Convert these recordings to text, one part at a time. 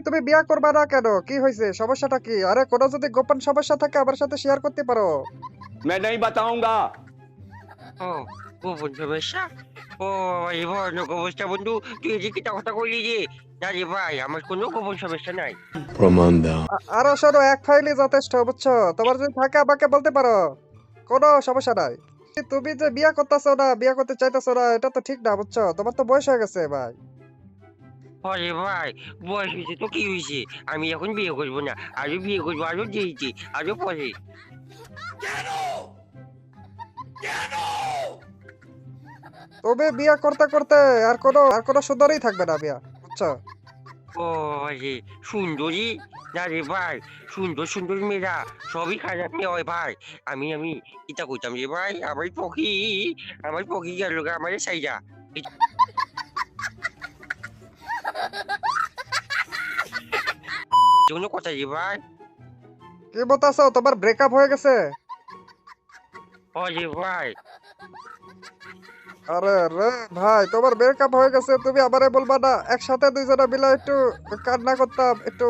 তুমি বিয়া করবা না কেন? কি হয়েছে? সমস্যাটা কি? আরে কোনো যদি গোপন সমস্যা থাকে আমার সাথে শেয়ার করতে পারো। मैं नहीं बताऊंगा। ও গোপন সমস্যা ও এই ভয়ানক অবস্থা বন্ধু তুই যে কিটা কথা কইলি যে না রে ভাই আমার কোনো গোপন সমস্যা নাই প্রমাণ দাও। আরো শোনো, এক ফাইলই যথেষ্ট, বুঝছো? তোমার যদি থাকে আমাকে বলতে পারো, কোনো সমস্যা নাই। তুমি যে বিয়া করতেছো না, বিয়া করতে চাইতেছো না, এটা তো ঠিক না, বুঝছো? তোমার তো বয়স হয়ে গেছে ভাই। আরে ভাই বয়স হয়েছে তো কি হয়েছে আমি এখন বিয়ে করবো না আরো বিয়ে করবো আরো দিয়েছি আরো পরে তবে বিয়া করতে করতে আর কোনো সুন্দরই থাকবে না বিয়া, বুঝছো? ও রে সুন্দরী না রে ভাই সুন্দর সুন্দর মেয়েরা সবই খারাপ মেয়ে হয় ভাই আমি কিটা কইতাম রে ভাই আমার পক্ষী গেল আমার সাইডা কোনো কথা রে ভাই কি বলতেছো? তোমার ব্রেকআপ হয়ে গেছে? আরে ভাই আরে রে ভাই, তোমার ব্রেকআপ হয়ে গেছে, তুমি আমারে বলবা না? একসাথে দুইজনে মিলে একটু কান্না করতাম, একটু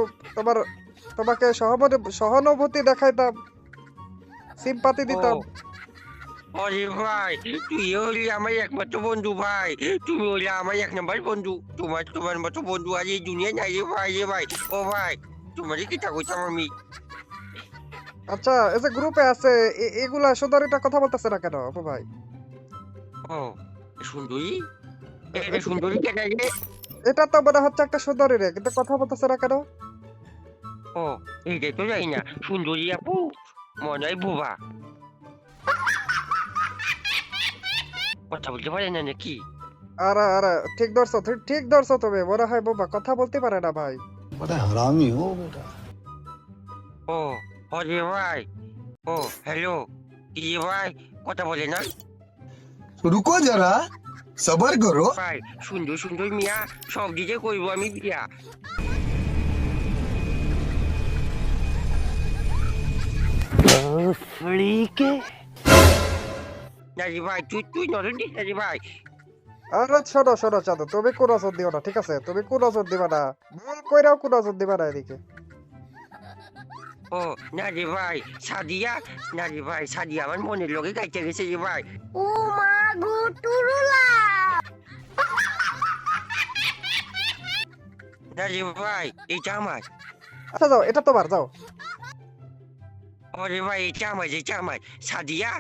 তোমাকে সহানুভূতি দেখাইতাম, সিম্পাতি ও দিতাম। আরে ভাই তুই হলি আমার একমাত্র বন্ধু ভাই তুমি হলে আমার এক নম্বর বন্ধু তোমার মতো বন্ধু আর এই দুনিয়ায় নাই রে ভাই ও ভাই তোমারই কিটা কইতাম আমি আচ্ছা, এই যে গ্রুপে আছে, এগুলা সুন্দরীটা কথা বলতেছে না কেন অপু ভাই? ও সুন্দরী এটা সুন্দরী কেন রে এটা তো মনে হচ্ছে একটা সুন্দরী রে, কিন্তু কথা বলতেছে না কেন? ও এইটাই তো জানি না সুন্দরী আপু মনে হয় বোবা কথা বলতে পারে না নাকি আরে আরে, ঠিক ধরছো, ঠিক ধরছো তুমি, মনে হয় বোবা, কথা বলতে পারে না ভাই। बड़ा हरामी हो बेटा। ও আরে ভাই ও হ্যালো কি ভাই কথা বলে না रुको जरा, सबर करो। ভাই সুন্দর সুন্দর মিয়া সব দিকে করবো আমি বিয়া না রে ভাই তুই নজর দিস না রে ভাই আরে শোনো শোনো চাঁদু, তুমি কোন নজর দিও না, ঠিক আছে? তুমি কোন নজর দিবা না, ভুল কইরাও কোন নজর দিবা না এদিকে। ও না রে ভাই সাদিয়া না রে ভাই সাদিয়া আমার মনের লোকে গাইতে গেছে রে ভাই ও মা গো টুরুলা না রে ভাই এটা আমার আচ্ছা যাও, এটা তোমার, যাও। আরে ভাই এটা আমার সাদিয়া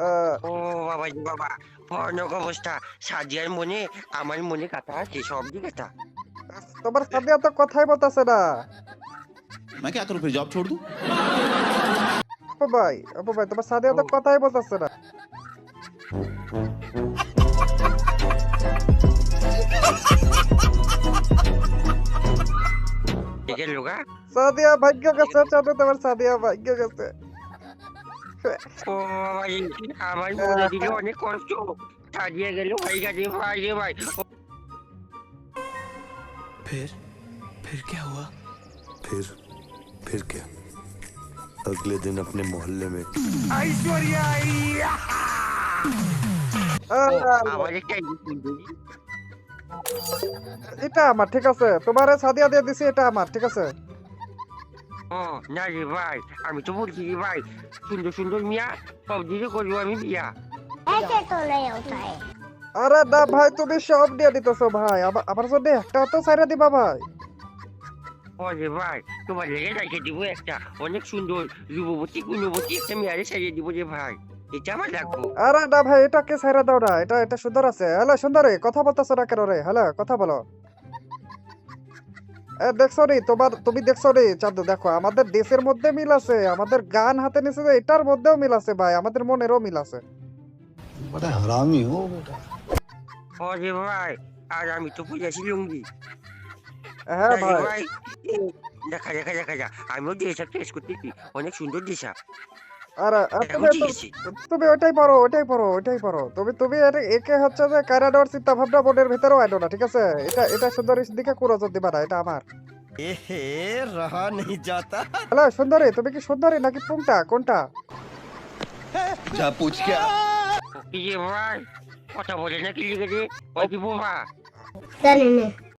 আহ, ও বাবা রে বাবা ভয়ানক অবস্থা সাদিয়ার মনে আমার মনে কাটা আছে সব দিকে কাটা তোমার সাদিয়া তো কথাই বলতেছে না। मैं क्या करूं फिर जॉब छोड़ दूं অপু ভাই, তোমার সাদিয়া তো কথাই বলতেছে না। ঠিক আছে লোকা সাদিয়া ভাগ্য গেছে চাঁদু, তোমার সাদিয়া ভাগ্য গেছে। ও ভাই আমার মনে দিল অনেক কষ্ট সাদিয়া গেল ভাই গেছে ভাই রে ভাই फिर क्या हुआ? फिर क्या? अगले दिन अपने मोहल्ले में আমার একটা সুন্দরী এটা আমার, ঠিক আছে? তোমারে সাদিয়া দিয়ে দিছি, এটা আমার, ঠিক আছে? ও না রে ভাই আমি তো বলছি রে ভাই সুন্দর সুন্দর মিয়া সব দিকে করবো আমি বিয়া ऐसे तो नहीं होता है আরে না ভাই, তুমি সব দিয়ে দিতেছো ভাই, আমার জন্য একটা তো ছাইরা দিবা ভাই। ওরে ভাই তোমার লেগে রেখে দিব একটা অনেক সুন্দর রূপবতী গুণবতী একটা মেয়ারে সাজিয়ে দিব রে ভাই এটা আমার লাগবো আরে না ভাই, এটাকে ছাইরা দাও না, এটা সুন্দর আছে। হ্যালো সুন্দরী, কথা বলতেছো না কেন রে? হ্যালো, কথা বলো। দেখছো রে, তুমি দেখছো রে চাঁদু, দেখো আমাদের দেশের মধ্যে মিল আছে, আমাদের গান হাতে নিছে যে এটার মধ্যেও মিল আছে ভাই, আমাদের মনেরও মিল আছে। बड़ा हरामी हो बेटा। ওরে ভাই আর আমি তো বুঝেছি লুঙ্গি হ্যাঁ আরে ভাই, ভাই দেখা যা আমিও দেশা টেস্ট করতেছি অনেক সুন্দর দেশা আরে এখন ঠিক আছে তুমি ওইটাই পড়ো। তুমি একে হচ্ছে যে কায়রা দেওয়ার চিন্তা ভাবনা মনের ভিতরেও আনো না, ঠিক আছে? এটা সুন্দরী দিকে কোনো নজর দিবা না, এটা আমার। एहे रहा नहीं जाता হ্যালো সুন্দরী, তুমি কি সুন্দরী নাকি পুংটা, কোনটা? जा पूछ क्या কি রে ভাই কথা বলে না কি লিখেছে ওই কি বোমা जाने में